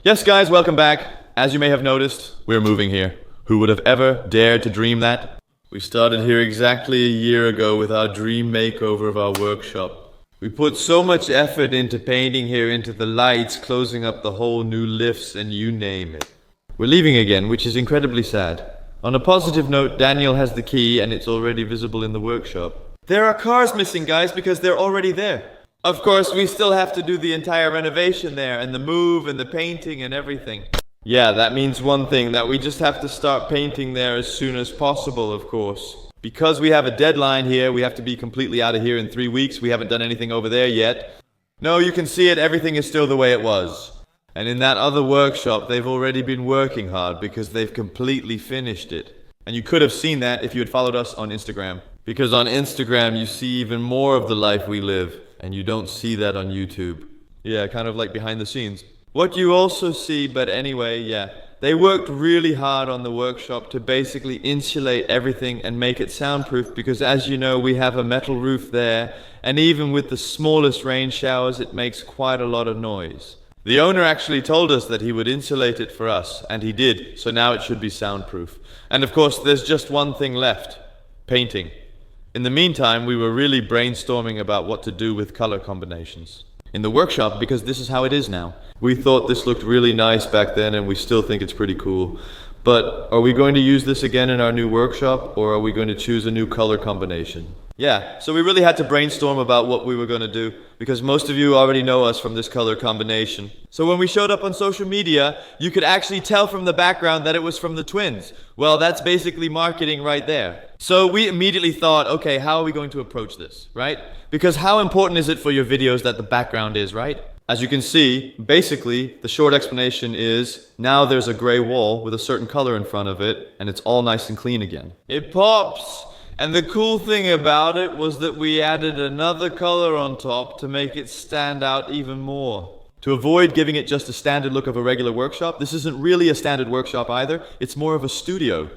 Yes, guys, welcome back. As you may have noticed, we're moving here. Who would have ever dared to dream that? We started here exactly a year ago with our dream makeover of our workshop. We put so much effort into painting here, into the lights, closing up the whole new lifts, and you name it. We're leaving again, which is incredibly sad. On a positive note, Daniel has the key and it's already visible in the workshop. There are cars missing, guys, because they're already there. Of course, we still have to do the entire renovation there, and the move, and the painting, and everything. Yeah, that means one thing, that we just have to start painting there as soon as possible, of course. Because we have a deadline here, we have to be completely out of here in 3 weeks. We haven't done anything over there yet. No, you can see it, everything is still the way it was. And in that other workshop, they've already been working hard because they've completely finished it. And you could have seen that if you had followed us on Instagram. Because on Instagram, you see even more of the life we live. And you don't see that on YouTube. Yeah, kind of like behind the scenes. What you also see, but anyway, yeah. They worked really hard on the workshop to basically insulate everything and make it soundproof because as you know, we have a metal roof there. And even with the smallest rain showers, it makes quite a lot of noise. The owner actually told us that he would insulate it for us, and he did. So now it should be soundproof. And of course, there's just one thing left. Painting. In the meantime, we were really brainstorming about what to do with color combinations. In the workshop, because this is how it is now. We thought this looked really nice back then and we still think it's pretty cool. But are we going to use this again in our new workshop or are we going to choose a new color combination? Yeah, so we really had to brainstorm about what we were going to do because most of you already know us from this color combination. So when we showed up on social media, you could actually tell from the background that it was from the twins. Well, that's basically marketing right there. So we immediately thought, okay, how are we going to approach this, right? Because how important is it for your videos that the background is, right? As you can see, basically, the short explanation is, now there's a gray wall with a certain color in front of it, and it's all nice and clean again. It pops! And the cool thing about it was that we added another color on top to make it stand out even more. To avoid giving it just a standard look of a regular workshop, this isn't really a standard workshop either, it's more of a studio.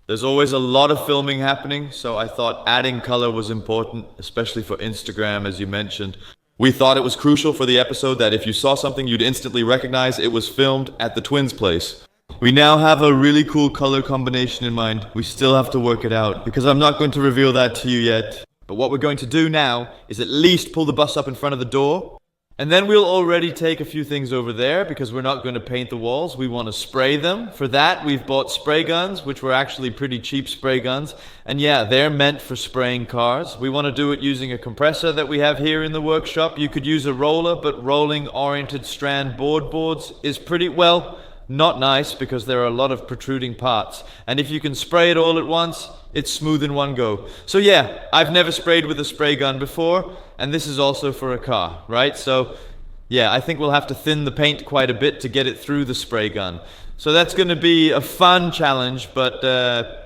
There's always a lot of filming happening, so I thought adding color was important, especially for Instagram, as you mentioned. We thought it was crucial for the episode that if you saw something, you'd instantly recognize it was filmed at the twins' place. We now have a really cool color combination in mind. We still have to work it out, because I'm not going to reveal that to you yet. But what we're going to do now is at least pull the bus up in front of the door, and then we'll already take a few things over there because we're not going to paint the walls. We want to spray them. For that, we've bought spray guns, which were actually pretty cheap spray guns. And yeah, they're meant for spraying cars. We want to do it using a compressor that we have here in the workshop. You could use a roller, but rolling oriented strand boards is pretty, well, not nice because there are a lot of protruding parts. And if you can spray it all at once, it's smooth in one go. So yeah, I've never sprayed with a spray gun before, and this is also for a car, right? So yeah, I think we'll have to thin the paint quite a bit to get it through the spray gun. So that's going to be a fun challenge, but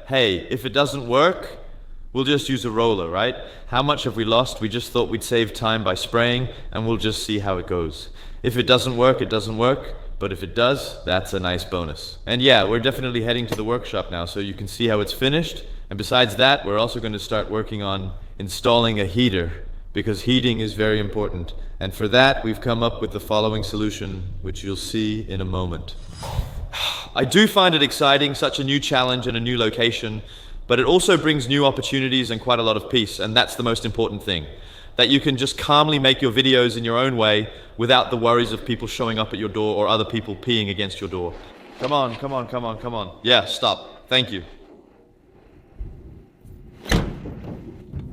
hey, if it doesn't work, we'll just use a roller, right? How much have we lost? We just thought we'd save time by spraying, and we'll just see how it goes. If it doesn't work, it doesn't work. But if it does, that's a nice bonus. And yeah, we're definitely heading to the workshop now, so you can see how it's finished. And besides that, we're also going to start working on installing a heater, because heating is very important. And for that, we've come up with the following solution, which you'll see in a moment. I do find it exciting, such a new challenge and a new location, but it also brings new opportunities and quite a lot of peace, and that's the most important thing. That you can just calmly make your videos in your own way without the worries of people showing up at your door or other people peeing against your door. Come on, come on, come on, come on. Yeah, stop. Thank you.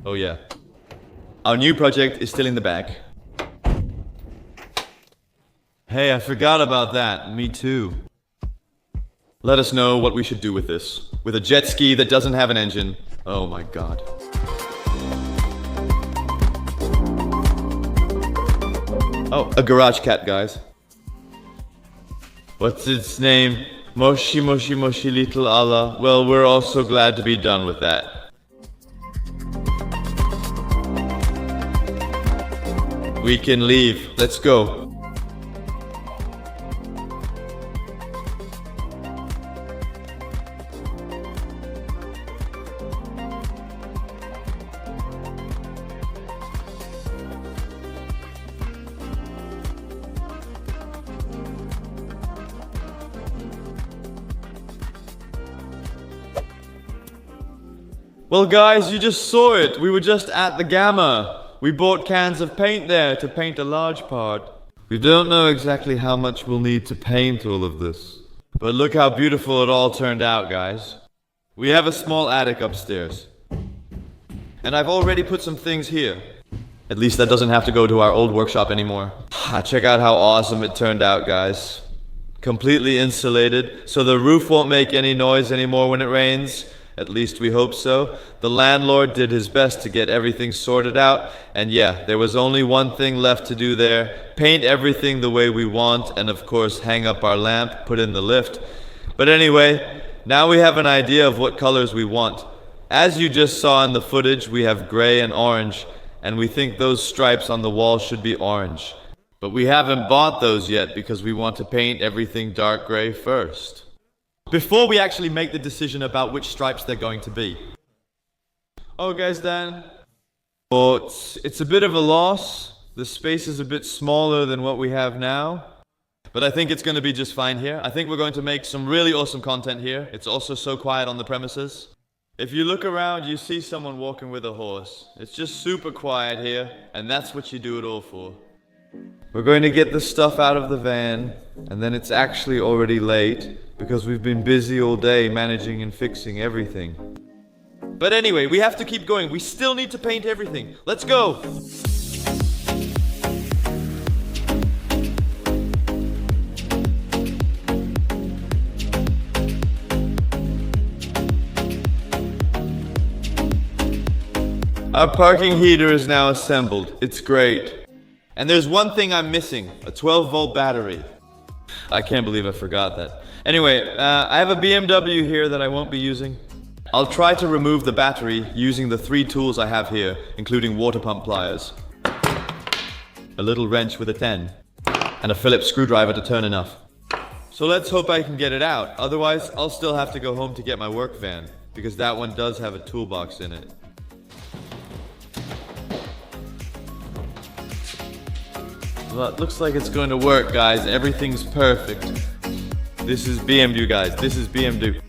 Oh yeah. Our new project is still in the bag. Hey, I forgot about that. Me too. Let us know what we should do with this. With a jet ski that doesn't have an engine. Oh my god. Oh, a garage cat, guys. What's its name? Moshi Moshi Moshi Little Allah. Well, we're also glad to be done with that. We can leave. Let's go. Well guys, you just saw it. We were just at the Gamma. We bought cans of paint there to paint a large part. We don't know exactly how much we'll need to paint all of this. But look how beautiful it all turned out, guys. We have a small attic upstairs. And I've already put some things here. At least that doesn't have to go to our old workshop anymore. Check out how awesome it turned out, guys. Completely insulated, so the roof won't make any noise anymore when it rains. At least we hope so. The landlord did his best to get everything sorted out, and yeah, there was only one thing left to do there. Paint everything the way we want, and of course hang up our lamp, put in the lift. But anyway, now we have an idea of what colors we want. As you just saw in the footage, we have gray and orange, and we think those stripes on the wall should be orange. But we haven't bought those yet because we want to paint everything dark gray first, before we actually make the decision about which stripes they're going to be. Oh guys, Dan. But it's a bit of a loss. The space is a bit smaller than what we have now. But I think it's going to be just fine here. I think we're going to make some really awesome content here. It's also so quiet on the premises. If you look around, you see someone walking with a horse. It's just super quiet here, and that's what you do it all for. We're going to get the stuff out of the van, and then it's actually already late, because we've been busy all day managing and fixing everything. But anyway, we have to keep going. We still need to paint everything. Let's go! Our parking heater is now assembled. It's great. And there's one thing I'm missing, a 12-volt battery. I can't believe I forgot that. Anyway, I have a BMW here that I won't be using. I'll try to remove the battery using the 3 tools I have here, including water pump pliers, a little wrench with a 10, and a Phillips screwdriver to turn enough. So let's hope I can get it out. Otherwise, I'll still have to go home to get my work van, because that one does have a toolbox in it. Well, it looks like it's going to work, guys. Everything's perfect. This is BMW, guys. This is BMW.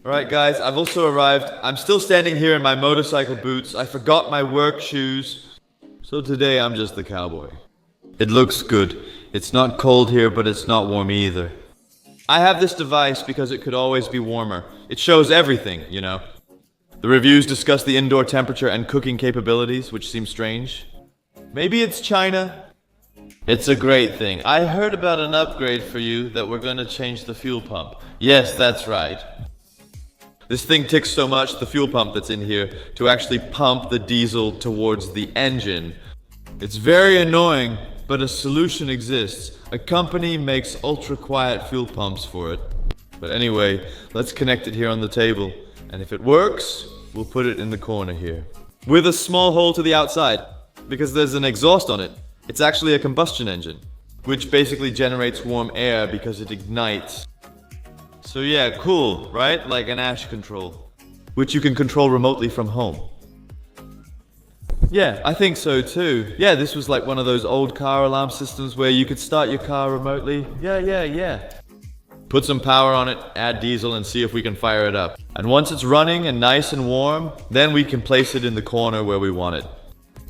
Alright, guys, I've also arrived. I'm still standing here in my motorcycle boots. I forgot my work shoes. So today I'm just the cowboy. It looks good. It's not cold here, but it's not warm either. I have this device because it could always be warmer. It shows everything, you know. The reviews discuss the indoor temperature and cooking capabilities, which seems strange. Maybe it's China. It's a great thing. I heard about an upgrade for you that we're going to change the fuel pump. Yes, that's right. This thing ticks so much, the fuel pump that's in here, to actually pump the diesel towards the engine. It's very annoying, but a solution exists. A company makes ultra-quiet fuel pumps for it. But anyway, let's connect it here on the table. And if it works, we'll put it in the corner here, with a small hole to the outside, because there's an exhaust on it. It's actually a combustion engine, which basically generates warm air because it ignites. So yeah, cool, right? Like an ash control, which you can control remotely from home. Yeah, I think so too. Yeah, this was like one of those old car alarm systems where you could start your car remotely. Yeah. Put some power on it, add diesel, and see if we can fire it up. And once it's running and nice and warm, then we can place it in the corner where we want it.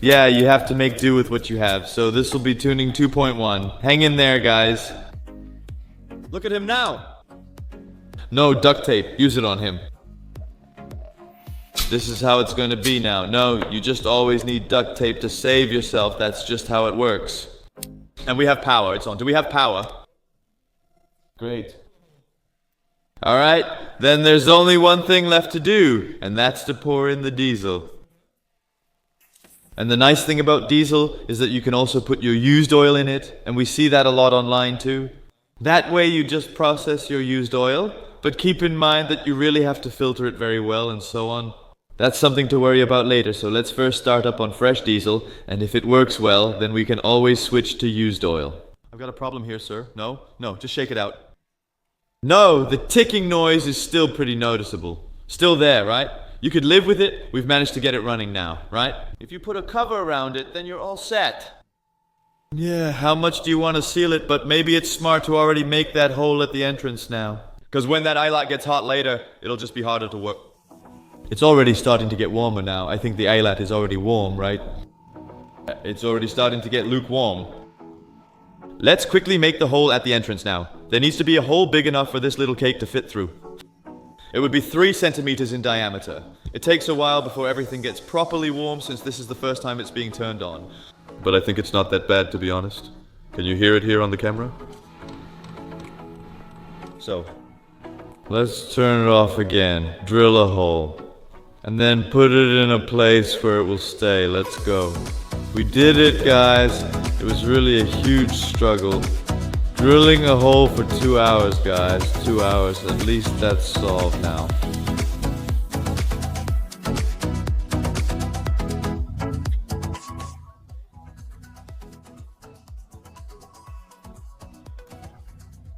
Yeah, you have to make do with what you have, so this will be tuning 2.1. Hang in there, guys. Look at him now! No, duct tape. Use it on him. This is how it's going to be now. No, you just always need duct tape to save yourself. That's just how it works. And we have power. It's on. Do we have power? Great. Alright, then there's only one thing left to do, and that's to pour in the diesel. And the nice thing about diesel is that you can also put your used oil in it, and we see that a lot online too. That way you just process your used oil, but keep in mind that you really have to filter it very well and so on. That's something to worry about later, so let's first start up on fresh diesel, and if it works well, then we can always switch to used oil. I've got a problem here, sir. No, just shake it out. No, the ticking noise is still pretty noticeable. Still there, right? You could live with it. We've managed to get it running now, right? If you put a cover around it, then you're all set. Yeah, how much do you want to seal it? But maybe it's smart to already make that hole at the entrance now. Because when that eyelet gets hot later, it'll just be harder to work. It's already starting to get warmer now. I think the eyelet is already warm, right? It's already starting to get lukewarm. Let's quickly make the hole at the entrance now. There needs to be a hole big enough for this little cake to fit through. It would be 3 centimeters in diameter. It takes a while before everything gets properly warm since this is the first time it's being turned on. But I think it's not that bad, to be honest. Can you hear it here on the camera? So, let's turn it off again. Drill a hole. And then put it in a place where it will stay. Let's go. We did it, guys. It was really a huge struggle. Drilling a hole for 2 hours, guys. 2 hours. At least that's solved now.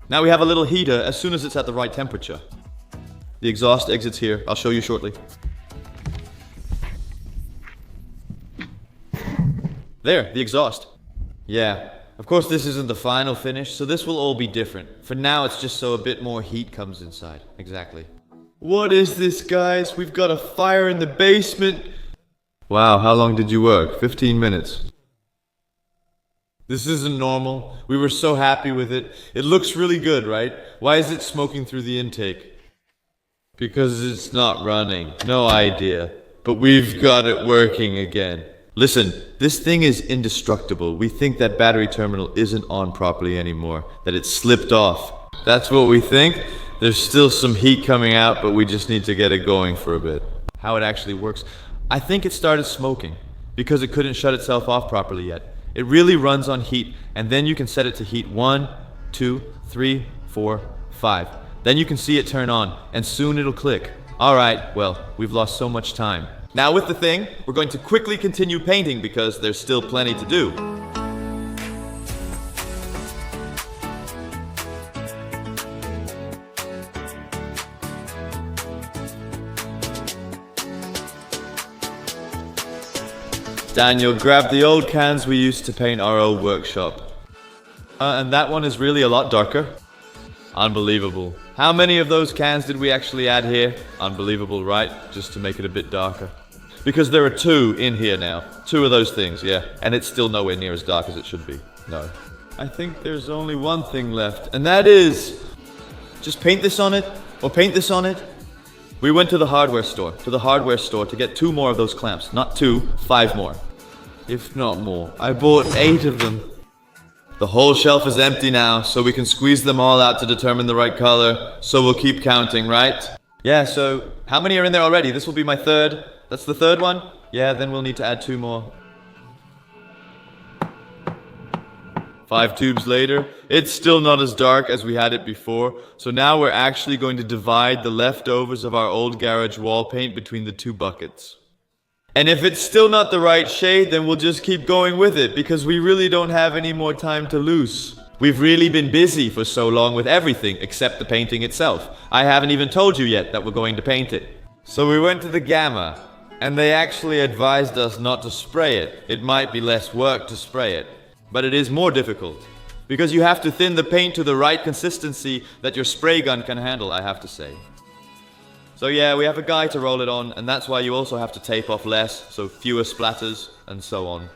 Now we have a little heater as soon as it's at the right temperature. The exhaust exits here. I'll show you shortly. There, the exhaust. Yeah, of course this isn't the final finish, so this will all be different. For now, it's just so a bit more heat comes inside. Exactly. What is this, guys? We've got a fire in the basement. Wow, how long did you work? 15 minutes. This isn't normal. We were so happy with it. It looks really good, right? Why is it smoking through the intake? Because it's not running. No idea. But we've got it working again. Listen, this thing is indestructible. We think that battery terminal isn't on properly anymore, that it slipped off. That's what we think. There's still some heat coming out, but we just need to get it going for a bit. How it actually works. I think it started smoking because it couldn't shut itself off properly yet. It really runs on heat, and then you can set it to heat 1, 2, 3, 4, 5. Then you can see it turn on, and soon it'll click. Alright, well, we've lost so much time. Now with the thing, we're going to quickly continue painting because there's still plenty to do. Daniel, grab the old cans we used to paint our old workshop. And that one is really a lot darker. Unbelievable. How many of those cans did we actually add here? Unbelievable, right? Just to make it a bit darker. Because there are 2 in here now. 2 of those things, yeah. And it's still nowhere near as dark as it should be. No. I think there's only one thing left, and that is... just paint this on it, or paint this on it. We went to the hardware store, to get 2 more of those clamps. Not 2, 5 more. If not more. I bought 8 of them. The whole shelf is empty now, so we can squeeze them all out to determine the right color. So we'll keep counting, right? Yeah, so how many are in there already? This will be my 3rd. That's the 3rd one? Yeah, then we'll need to add 2 more. 5 tubes later, it's still not as dark as we had it before, so now we're actually going to divide the leftovers of our old garage wall paint between the 2 buckets. And if it's still not the right shade, then we'll just keep going with it, because we really don't have any more time to lose. We've really been busy for so long with everything except the painting itself. I haven't even told you yet that we're going to paint it. So we went to the Gamma, and they actually advised us not to spray it. It might be less work to spray it. But it is more difficult, because you have to thin the paint to the right consistency that your spray gun can handle, I have to say. So yeah, we have a guy to roll it on, and that's why you also have to tape off less, so fewer splatters, and so on.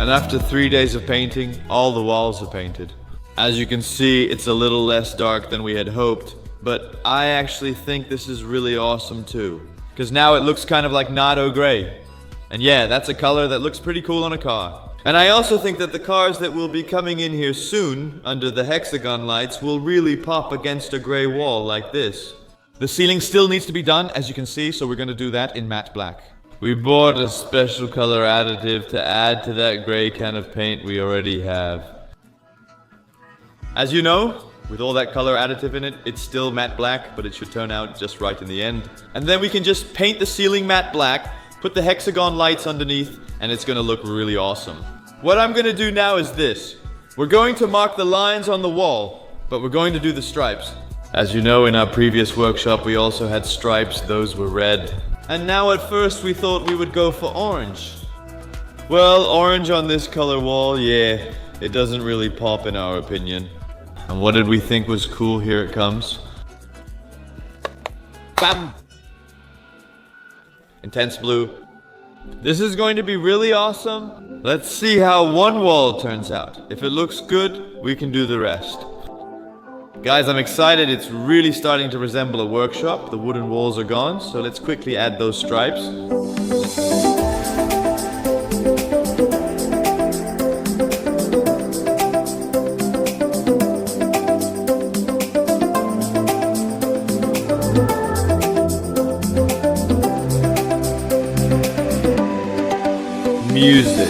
And after 3 days of painting, all the walls are painted. As you can see, it's a little less dark than we had hoped, but I actually think this is really awesome too. Because now it looks kind of like Nado Gray. And yeah, that's a color that looks pretty cool on a car. And I also think that the cars that will be coming in here soon, under the hexagon lights, will really pop against a gray wall like this. The ceiling still needs to be done, as you can see, so we're going to do that in matte black. We bought a special color additive to add to that gray can of paint we already have. As you know, with all that color additive in it, it's still matte black, but it should turn out just right in the end. And then we can just paint the ceiling matte black, put the hexagon lights underneath, and it's gonna look really awesome. What I'm gonna do now is this. We're going to mark the lines on the wall, but we're going to do the stripes. As you know, in our previous workshop, we also had stripes. Those were red. And now at first we thought we would go for orange. Well, orange on this color wall, yeah, it doesn't really pop in our opinion. And what did we think was cool? Here it comes. Bam! Intense blue. This is going to be really awesome. Let's see how one wall turns out. If it looks good, we can do the rest. Guys, I'm excited. It's really starting to resemble a workshop. The wooden walls are gone, so let's quickly add those stripes. Music.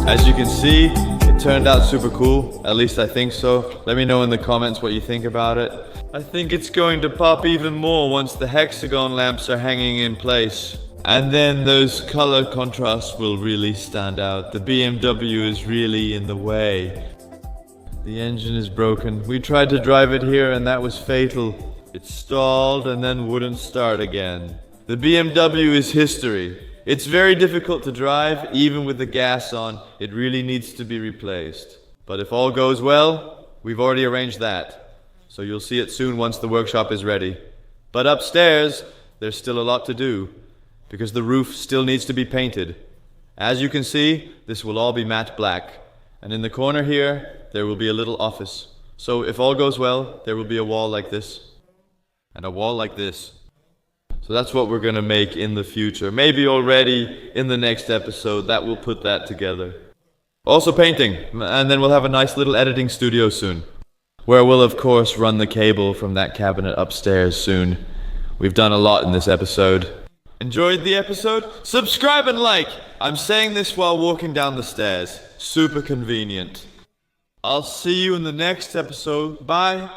As you can see, it turned out super cool. At least I think so. Let me know in the comments what you think about it. I think it's going to pop even more once the hexagon lamps are hanging in place. And then those color contrasts will really stand out. The BMW is really in the way. The engine is broken. We tried to drive it here and that was fatal. It stalled and then wouldn't start again. The BMW is history. It's very difficult to drive, even with the gas on. It really needs to be replaced. But if all goes well, we've already arranged that. So you'll see it soon once the workshop is ready. But upstairs, there's still a lot to do, because the roof still needs to be painted. As you can see, this will all be matte black. And in the corner here, there will be a little office. So if all goes well, there will be a wall like this. And a wall like this. So that's what we're gonna make in the future. Maybe already in the next episode that we'll put that together. Also painting, and then we'll have a nice little editing studio soon, where we'll of course run the cable from that cabinet upstairs soon. We've done a lot in this episode. Enjoyed the episode? Subscribe and like! I'm saying this while walking down the stairs. Super convenient. I'll see you in the next episode. Bye!